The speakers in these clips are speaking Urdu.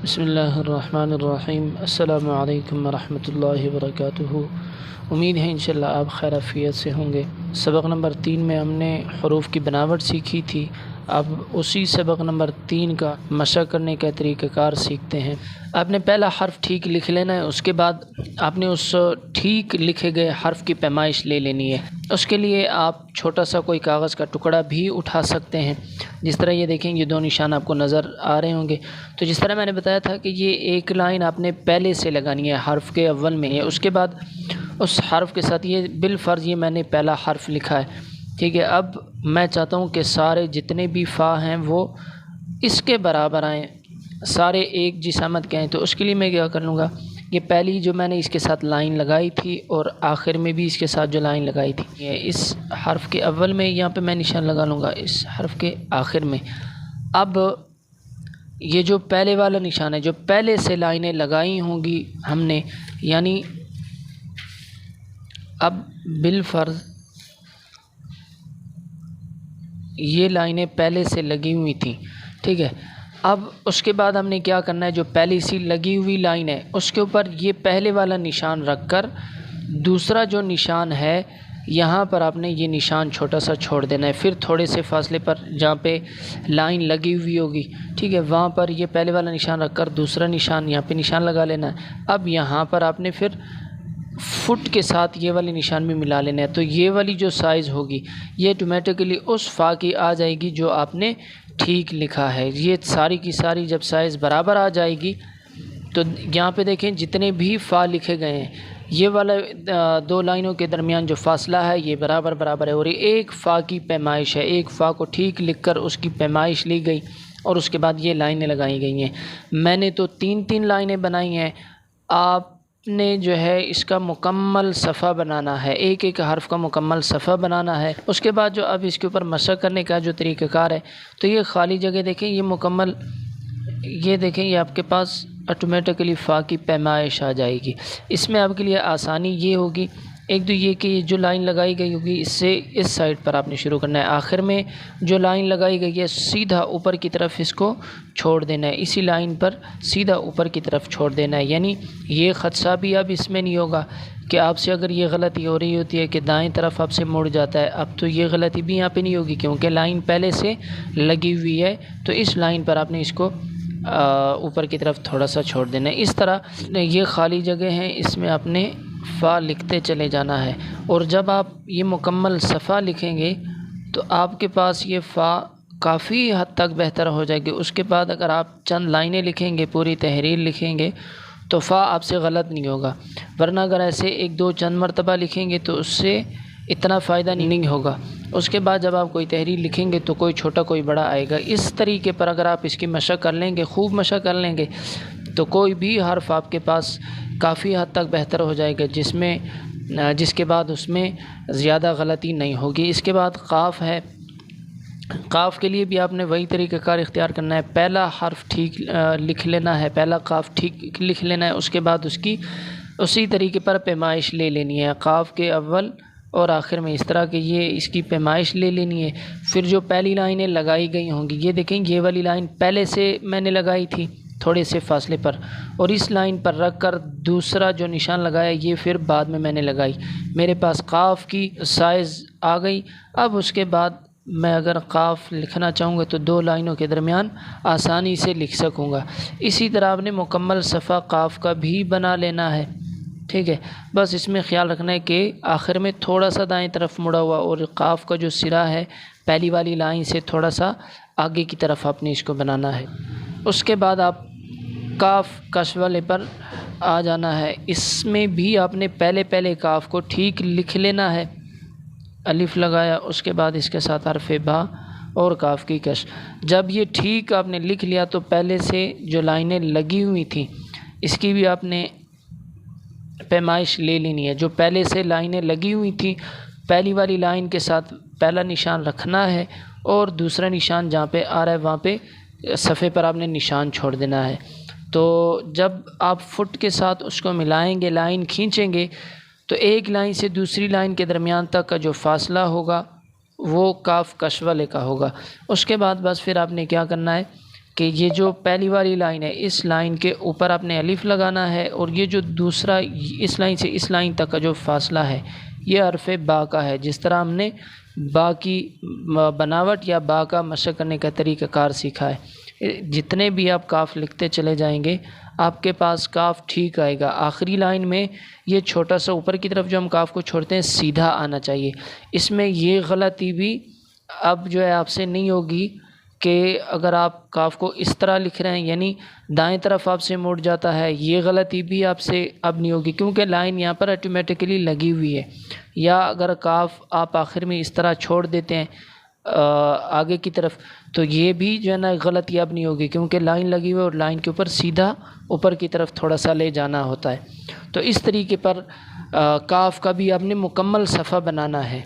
بسم اللہ الرحمن الرحیم۔ السلام علیکم ورحمۃ اللہ وبرکاتہ۔ امید ہے انشاءاللہ آپ خیر عافیت سے ہوں گے۔ سبق نمبر 3 میں ہم نے حروف کی بناوٹ سیکھی تھی، اب اسی سبق نمبر 3 کا مشق کرنے کا طریقہ کار سیکھتے ہیں۔ آپ نے پہلا حرف ٹھیک لکھ لینا ہے، اس کے بعد آپ نے اس ٹھیک لکھے گئے حرف کی پیمائش لے لینی ہے۔ اس کے لیے آپ چھوٹا سا کوئی کاغذ کا ٹکڑا بھی اٹھا سکتے ہیں، جس طرح یہ دیکھیں یہ 2 نشان آپ کو نظر آ رہے ہوں گے۔ تو جس طرح میں نے بتایا تھا کہ یہ ایک لائن آپ نے پہلے سے لگانی ہے حرف کے اول میں ہے، اس کے بعد اس حرف کے ساتھ یہ بالفرض یہ میں نے پہلا حرف لکھا ہے، ٹھیک ہے۔ اب میں چاہتا ہوں کہ سارے جتنے بھی فا ہیں وہ اس کے برابر آئیں، سارے ایک جسامت کے آئیں۔ تو اس کے لیے میں کیا کر لوں گا، یہ پہلی جو میں نے اس کے ساتھ لائن لگائی تھی اور آخر میں بھی اس کے ساتھ جو لائن لگائی تھی، یہ اس حرف کے اول میں یہاں پہ میں نشان لگا لوں گا، اس حرف کے آخر میں۔ اب یہ جو پہلے والا نشان ہے، جو پہلے سے لائنیں لگائی ہوں گی ہم نے، یعنی اب بالفرض یہ لائنیں پہلے سے لگی ہوئی تھیں، ٹھیک ہے۔ اب اس کے بعد ہم نے کیا کرنا ہے، جو پہلی سی لگی ہوئی لائن ہے اس کے اوپر یہ پہلے والا نشان رکھ کر دوسرا جو نشان ہے یہاں پر آپ نے یہ نشان چھوٹا سا چھوڑ دینا ہے، پھر تھوڑے سے فاصلے پر جہاں پہ لائن لگی ہوئی ہوگی، ٹھیک ہے، وہاں پر یہ پہلے والا نشان رکھ کر دوسرا نشان یہاں پہ نشان لگا لینا ہے۔ اب یہاں پر آپ نے پھر فٹ کے ساتھ یہ والی نشان بھی ملا لینا ہے، تو یہ والی جو سائز ہوگی یہ آٹومیٹکلی اس فا کی آ جائے گی جو آپ نے ٹھیک لکھا ہے۔ یہ ساری کی ساری جب سائز برابر آ جائے گی تو یہاں پہ دیکھیں جتنے بھی فا لکھے گئے ہیں یہ والا 2 لائنوں کے درمیان جو فاصلہ ہے یہ برابر برابر ہے، اور یہ ایک فا کی پیمائش ہے، ایک فا کو ٹھیک لکھ کر اس کی پیمائش لی گئی اور اس کے بعد یہ لائنیں لگائی گئی ہیں۔ میں نے تو 3 لائنیں بنائی ہیں، آپ نے جو ہے اس کا مکمل صفحہ بنانا ہے، ایک ایک حرف کا مکمل صفحہ بنانا ہے۔ اس کے بعد جو اب اس کے اوپر مشق کرنے کا جو طریقہ کار ہے، تو یہ خالی جگہ دیکھیں یہ مکمل، یہ دیکھیں یہ آپ کے پاس آٹومیٹکلی فا کی پیمائش آ جائے گی۔ اس میں آپ کے لیے آسانی یہ ہوگی، ایک تو یہ کہ یہ جو لائن لگائی گئی ہوگی اس سے اس سائڈ پر آپ نے شروع کرنا ہے، آخر میں جو لائن لگائی گئی ہے سیدھا اوپر کی طرف اس کو چھوڑ دینا ہے، اسی لائن پر سیدھا اوپر کی طرف چھوڑ دینا ہے، یعنی یہ خدشہ بھی اب اس میں نہیں ہوگا کہ آپ سے اگر یہ غلطی ہو رہی ہوتی ہے کہ دائیں طرف آپ سے مڑ جاتا ہے، اب تو یہ غلطی بھی یہاں پہ نہیں ہوگی کیونکہ لائن پہلے سے لگی ہوئی ہے، تو اس لائن پر آپ نے اس کو اوپر کی طرف تھوڑا سا چھوڑ دینا ہے۔ اس طرح یہ خالی جگہ ہیں، اس میں آپ نے فا لکھتے چلے جانا ہے، اور جب آپ یہ مکمل صفحہ لکھیں گے تو آپ کے پاس یہ فا کافی حد تک بہتر ہو جائے گی۔ اس کے بعد اگر آپ چند لائنیں لکھیں گے، پوری تحریر لکھیں گے تو فا آپ سے غلط نہیں ہوگا، ورنہ اگر ایسے 1-2 چند مرتبہ لکھیں گے تو اس سے اتنا فائدہ نہیں ہوگا۔ اس کے بعد جب آپ کوئی تحریر لکھیں گے تو کوئی چھوٹا کوئی بڑا آئے گا۔ اس طریقے پر اگر آپ اس کی مشق کر لیں گے، خوب مشق کر لیں گے، تو کوئی بھی حرف آپ کے پاس کافی حد تک بہتر ہو جائے گا، جس کے بعد اس میں زیادہ غلطی نہیں ہوگی۔ اس کے بعد قاف ہے، قاف کے لیے بھی آپ نے وہی طریقہ کار اختیار کرنا ہے، پہلا حرف ٹھیک لکھ لینا ہے، پہلا قاف ٹھیک لکھ لینا ہے، اس کے بعد اس کی اسی طریقے پر پیمائش لے لینی ہے، قاف کے اول اور آخر میں اس طرح کہ یہ اس کی پیمائش لے لینی ہے۔ پھر جو پہلی لائنیں لگائی گئی ہوں گی، یہ دیکھیں یہ والی لائن پہلے سے میں نے لگائی تھی تھوڑے سے فاصلے پر، اور اس لائن پر رکھ کر دوسرا جو نشان لگایا یہ پھر بعد میں نے لگائی، میرے پاس قاف کی سائز آ گئی۔ اب اس کے بعد میں اگر قاف لکھنا چاہوں گا تو 2 لائنوں کے درمیان آسانی سے لکھ سکوں گا۔ اسی طرح آپ نے مکمل صفحہ قاف کا بھی بنا لینا ہے، ٹھیک ہے۔ بس اس میں خیال رکھنا ہے کہ آخر میں تھوڑا سا دائیں طرف مڑا ہوا، اور قاف کا جو سرا ہے پہلی والی لائن سے تھوڑا سا آگے کی طرف آپ نے اس کو بنانا ہے۔ اس کے بعد آپ کاف کش والے پر آ جانا ہے، اس میں بھی آپ نے پہلے کاف کو ٹھیک لکھ لینا ہے، الف لگایا، اس کے بعد اس کے ساتھ حرف با اور کاف کی کش۔ جب یہ ٹھیک آپ نے لکھ لیا تو پہلے سے جو لائنیں لگی ہوئی تھیں اس کی بھی آپ نے پیمائش لے لینی ہے، جو پہلے سے لائنیں لگی ہوئی تھیں پہلی والی لائن کے ساتھ پہلا نشان رکھنا ہے، اور دوسرا نشان جہاں پہ آ رہا ہے وہاں پہ صفحے پر آپ نے نشان چھوڑ دینا ہے۔ تو جب آپ فٹ کے ساتھ اس کو ملائیں گے، لائن کھینچیں گے، تو ایک لائن سے دوسری لائن کے درمیان تک کا جو فاصلہ ہوگا وہ کاف کش والے کا ہوگا۔ اس کے بعد بس پھر آپ نے کیا کرنا ہے کہ یہ جو پہلی والی لائن ہے اس لائن کے اوپر آپ نے الف لگانا ہے، اور یہ جو دوسرا اس لائن سے اس لائن تک کا جو فاصلہ ہے یہ حرف با کا ہے، جس طرح ہم نے با کی بناوٹ یا با کا مشق کرنے کا طریقہ کار سیکھا ہے۔ جتنے بھی آپ کاف لکھتے چلے جائیں گے آپ کے پاس کاف ٹھیک آئے گا۔ آخری لائن میں یہ چھوٹا سا اوپر کی طرف جو ہم کاف کو چھوڑتے ہیں سیدھا آنا چاہیے۔ اس میں یہ غلطی بھی اب جو ہے آپ سے نہیں ہوگی کہ اگر آپ کاف کو اس طرح لکھ رہے ہیں یعنی دائیں طرف آپ سے مڑ جاتا ہے، یہ غلطی بھی آپ سے اب نہیں ہوگی کیونکہ لائن یہاں پر آٹومیٹکلی لگی ہوئی ہے۔ یا اگر کاف آپ آخر میں اس طرح چھوڑ دیتے ہیں آگے کی طرف تو یہ بھی جو ہے نا غلطی اب نہیں ہوگی کیونکہ لائن لگی ہوئی ہے اور لائن کے اوپر سیدھا اوپر کی طرف تھوڑا سا لے جانا ہوتا ہے۔ تو اس طریقے پر کاف کا بھی آپ نے مکمل صفحہ بنانا ہے۔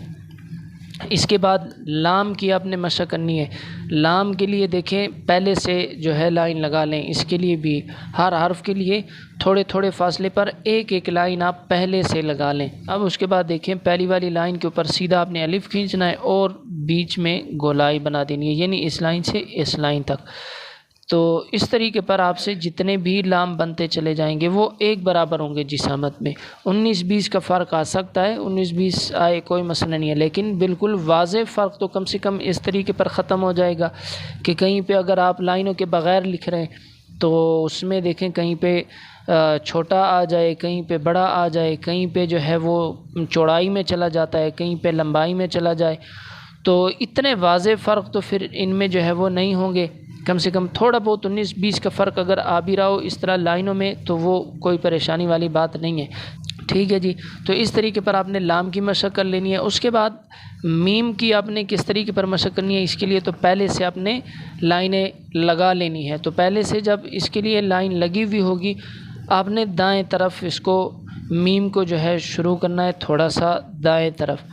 اس کے بعد لام کی آپ نے مشق کرنی ہے۔ لام کے لیے دیکھیں پہلے سے جو ہے لائن لگا لیں، اس کے لیے بھی ہر حرف کے لیے تھوڑے تھوڑے فاصلے پر ایک ایک لائن آپ پہلے سے لگا لیں۔ اب اس کے بعد دیکھیں پہلی والی لائن کے اوپر سیدھا آپ نے الف کھینچنا ہے اور بیچ میں گولائی بنا دینی ہے، یعنی اس لائن سے اس لائن تک۔ تو اس طریقے پر آپ سے جتنے بھی لام بنتے چلے جائیں گے وہ ایک برابر ہوں گے جسامت میں۔ 19-20 کا فرق آ سکتا ہے، 19-20 آئے کوئی مسئلہ نہیں ہے، لیکن بالکل واضح فرق تو کم سے کم اس طریقے پر ختم ہو جائے گا کہ کہیں پہ اگر آپ لائنوں کے بغیر لکھ رہے ہیں تو اس میں دیکھیں کہیں پہ چھوٹا آ جائے، کہیں پہ بڑا آ جائے، کہیں پہ جو ہے وہ چوڑائی میں چلا جاتا ہے، کہیں پہ لمبائی میں چلا جائے، تو اتنے واضح فرق تو پھر ان میں جو ہے وہ نہیں ہوں گے۔ کم سے کم تھوڑا بہت 19-20 کا فرق اگر آ بھی رہا ہو اس طرح لائنوں میں تو وہ کوئی پریشانی والی بات نہیں ہے، ٹھیک ہے جی۔ تو اس طریقے پر آپ نے لام کی مشق کر لینی ہے۔ اس کے بعد میم کی آپ نے کس طریقے پر مشق کرنی ہے، اس کے لیے تو پہلے سے آپ نے لائنیں لگا لینی ہے۔ تو پہلے سے جب اس کے لیے لائن لگی ہوئی ہوگی آپ نے دائیں طرف اس کو میم کو جو ہے شروع کرنا ہے، تھوڑا سا دائیں طرف۔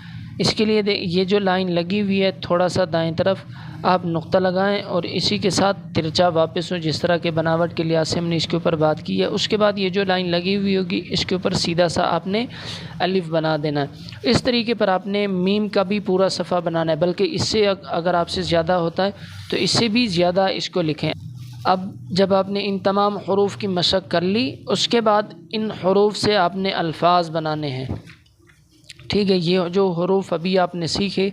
اس کے لیے یہ جو لائن لگی ہوئی ہے تھوڑا سا دائیں طرف آپ نقطہ لگائیں اور اسی کے ساتھ ترچا واپس ہو، جس طرح کے بناوٹ کے لحاظ سے ہم نے اس کے اوپر بات کی ہے۔ اس کے بعد یہ جو لائن لگی ہوئی ہوگی اس کے اوپر سیدھا سا آپ نے الف بنا دینا ہے۔ اس طریقے پر آپ نے میم کا بھی پورا صفحہ بنانا ہے، بلکہ اس سے اگر آپ سے زیادہ ہوتا ہے تو اس سے بھی زیادہ اس کو لکھیں۔ اب جب آپ نے ان تمام حروف کی مشق کر لی اس کے بعد ان حروف سے آپ نے الفاظ بنانے ہیں، ٹھیک ہے۔ یہ جو حروف ابھی آپ نے سیکھے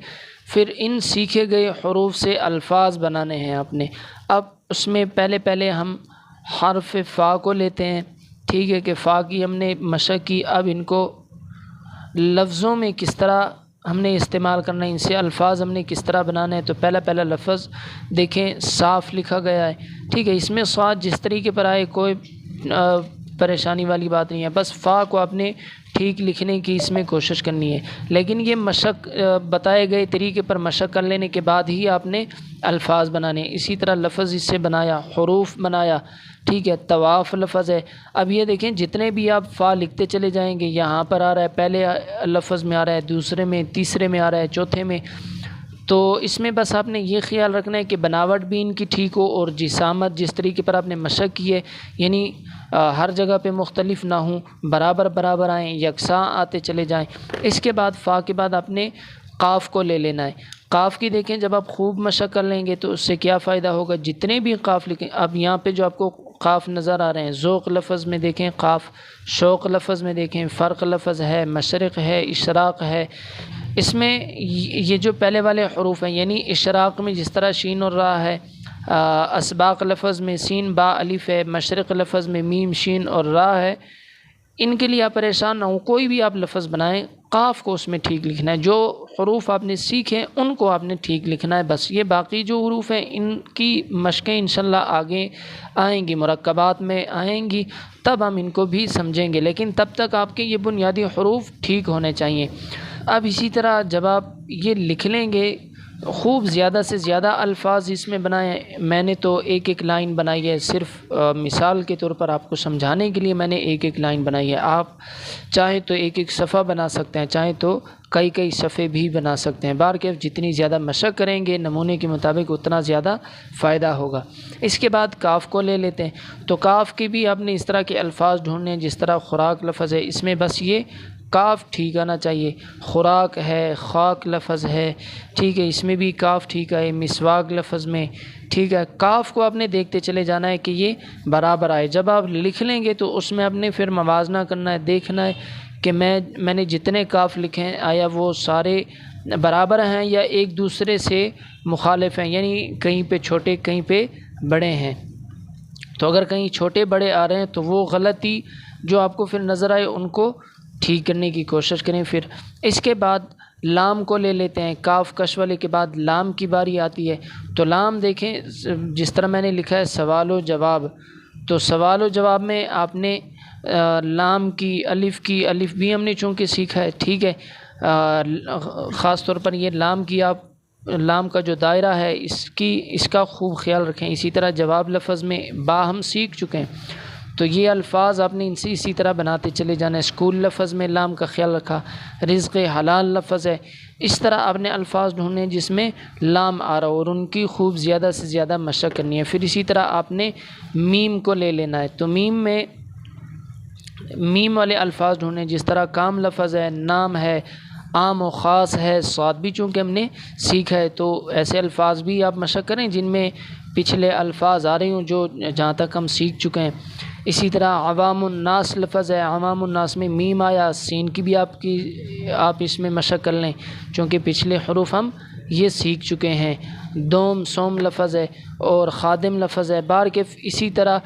پھر ان سیکھے گئے حروف سے الفاظ بنانے ہیں آپ نے۔ اب اس میں پہلے ہم حرف فا کو لیتے ہیں، ٹھیک ہے، کہ فا کی ہم نے مشق کی۔ اب ان کو لفظوں میں کس طرح ہم نے استعمال کرنا ہے، ان سے الفاظ ہم نے کس طرح بنانا ہے۔ تو پہلا لفظ دیکھیں صاف لکھا گیا ہے، ٹھیک ہے۔ اس میں صاد جس طریقے پر آئے کوئی پریشانی والی بات نہیں ہے، بس فا کو آپ نے ٹھیک لکھنے کی اس میں کوشش کرنی ہے، لیکن یہ مشق بتائے گئے طریقے پر مشق کر لینے کے بعد ہی آپ نے الفاظ بنانے ہیں۔ اسی طرح لفظ اس سے بنایا، حروف بنایا، ٹھیک ہے۔ طواف لفظ ہے۔ اب یہ دیکھیں جتنے بھی آپ فا لکھتے چلے جائیں گے، یہاں پر آ رہا ہے پہلے لفظ میں آ رہا ہے، دوسرے میں، تیسرے میں آ رہا ہے، چوتھے میں، تو اس میں بس آپ نے یہ خیال رکھنا ہے کہ بناوٹ بھی ان کی ٹھیک ہو اور جسامت جس طریقے پر آپ نے مشق کی ہے یعنی ہر جگہ پہ مختلف نہ ہوں، برابر آئیں، یکساں آتے چلے جائیں۔ اس کے بعد فا کے بعد آپ نے قاف کو لے لینا ہے۔ قاف کی دیکھیں جب آپ خوب مشق کر لیں گے تو اس سے کیا فائدہ ہوگا، جتنے بھی قاف لکھیں، اب یہاں پہ جو آپ کو قاف نظر آ رہے ہیں، ذوق لفظ میں دیکھیں قاف، شوق لفظ میں دیکھیں فرق لفظ ہے، مشرق ہے، اشراق ہے۔ اس میں یہ جو پہلے والے حروف ہیں یعنی اشراق میں جس طرح شین اور را ہے، اسباق لفظ میں سین با الف ہے، مشرق لفظ میں میم شین اور را ہے، ان کے لیے آپ پریشان نہ ہوں، کوئی بھی آپ لفظ بنائیں قاف کو اس میں ٹھیک لکھنا ہے۔ جو حروف آپ نے سیکھیں ان کو آپ نے ٹھیک لکھنا ہے بس۔ یہ باقی جو حروف ہیں ان کی مشقیں انشاءاللہ آگے آئیں گی، مرکبات میں آئیں گی، تب ہم ان کو بھی سمجھیں گے، لیکن تب تک آپ کے یہ بنیادی حروف ٹھیک ہونے چاہیے۔ اب اسی طرح جب آپ یہ لکھ لیں گے خوب زیادہ سے زیادہ الفاظ اس میں بنائیں۔ میں نے تو ایک لائن بنائی ہے، صرف مثال کے طور پر آپ کو سمجھانے کے لیے میں نے ایک لائن بنائی ہے۔ آپ چاہیں تو ایک صفحہ بنا سکتے ہیں، چاہیں تو کئی صفحے بھی بنا سکتے ہیں۔ بہرکیف جتنی زیادہ مشق کریں گے نمونے کے مطابق اتنا زیادہ فائدہ ہوگا۔ اس کے بعد کاف کو لے لیتے ہیں، تو کاف کے بھی آپ نے اس طرح کے الفاظ ڈھونڈنے ہیں جس طرح خوراک لفظ ہے، اس میں بس یہ کاف ٹھیک آنا چاہیے۔ خوراک ہے، خاک لفظ ہے، ٹھیک ہے، اس میں بھی کاف ٹھیک آئے، مسواک لفظ میں، ٹھیک ہے۔ کاف کو آپ نے دیکھتے چلے جانا ہے کہ یہ برابر آئے۔ جب آپ لکھ لیں گے تو اس میں آپ نے پھر موازنہ کرنا ہے، دیکھنا ہے کہ میں نے جتنے کاف لکھے ہیں آیا وہ سارے برابر ہیں یا ایک دوسرے سے مخالف ہیں، یعنی کہیں پہ چھوٹے کہیں پہ بڑے ہیں۔ تو اگر کہیں چھوٹے بڑے آ رہے ہیں تو وہ غلطی جو آپ کو پھر نظر آئے ان کو ٹھیک کرنے کی کوشش کریں۔ پھر اس کے بعد لام کو لے لیتے ہیں، کاف کش والے کے بعد لام کی باری آتی ہے۔ تو لام دیکھیں جس طرح میں نے لکھا ہے سوال و جواب، تو سوال و جواب میں آپ نے لام کی، الف بھی ہم نے چونکہ سیکھا ہے، ٹھیک ہے۔ خاص طور پر یہ لام کا جو دائرہ ہے اس کا خوب خیال رکھیں۔ اسی طرح جواب لفظ میں با ہم سیکھ چکے ہیں، تو یہ الفاظ آپ نے ان سے اسی طرح بناتے چلے جانا ہے۔ اسکول لفظ میں لام کا خیال رکھا، رزق حلال لفظ ہے، اس طرح آپ نے الفاظ ڈھونڈنے جس میں لام آ رہا ہو اور ان کی خوب زیادہ سے زیادہ مشق کرنی ہے۔ پھر اسی طرح آپ نے میم کو لے لینا ہے، تو میم والے الفاظ ڈھونڈنے جس طرح کام لفظ ہے، نام ہے، عام و خاص ہے، صاد بھی چونکہ ہم نے سیکھا ہے، تو ایسے الفاظ بھی آپ مشق کریں جن میں پچھلے الفاظ آ رہے ہوں جو جہاں تک ہم سیکھ چکے ہیں۔ اسی طرح عوام الناس لفظ ہے، عوام الناس میں میم آیا، سین کی بھی آپ اس میں مشق کر لیں چونکہ پچھلے حروف ہم یہ سیکھ چکے ہیں۔ دوم سوم لفظ ہے اور خادم لفظ ہے۔ بار کے اسی طرح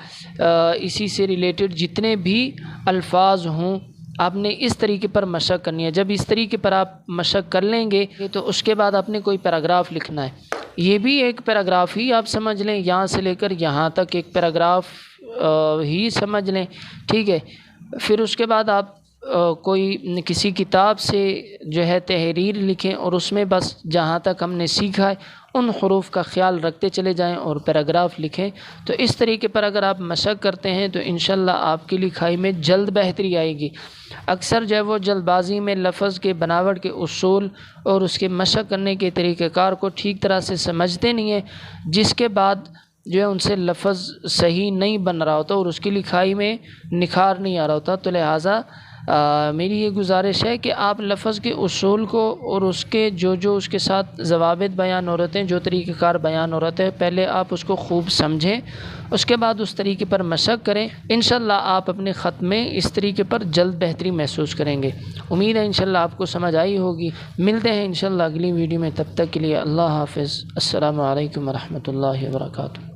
اسی سے ریلیٹڈ جتنے بھی الفاظ ہوں آپ نے اس طریقے پر مشق کرنی ہے۔ جب اس طریقے پر آپ مشق کر لیں گے تو اس کے بعد آپ نے کوئی پیراگراف لکھنا ہے، یہ بھی ایک پیراگراف ہی آپ سمجھ لیں، یہاں سے لے کر یہاں تک ایک پیراگراف ہی سمجھ لیں، ٹھیک ہے۔ پھر اس کے بعد آپ کوئی کسی کتاب سے جو ہے تحریر لکھیں اور اس میں بس جہاں تک ہم نے سیکھا ہے ان حروف کا خیال رکھتے چلے جائیں اور پیراگراف لکھیں۔ تو اس طریقے پر اگر آپ مشق کرتے ہیں تو انشاءاللہ آپ کی لکھائی میں جلد بہتری آئے گی۔ اکثر جو ہے وہ جلد بازی میں لفظ کے بناوٹ کے اصول اور اس کے مشق کرنے کے طریقہ کار کو ٹھیک طرح سے سمجھتے نہیں ہیں، جس کے بعد جو ہے ان سے لفظ صحیح نہیں بن رہا ہوتا اور اس کی لکھائی میں نکھار نہیں آ رہا ہوتا۔ تو لہٰذا میری یہ گزارش ہے کہ آپ لفظ کے اصول کو اور اس کے جو اس کے ساتھ ضوابط بیان ہو رہتے ہیں، جو طریقہ کار بیان ہو رہتے ہیں، پہلے آپ اس کو خوب سمجھیں، اس کے بعد اس طریقے پر مشق کریں۔ انشاءاللہ آپ اپنے خط میں اس طریقے پر جلد بہتری محسوس کریں گے۔ امید ہے انشاءاللہ آپ کو سمجھ آئی ہوگی۔ ملتے ہیں انشاءاللہ اگلی ویڈیو میں، تب تک کے لیے اللہ حافظ۔ السلام علیکم ورحمۃ اللہ وبرکاتہ۔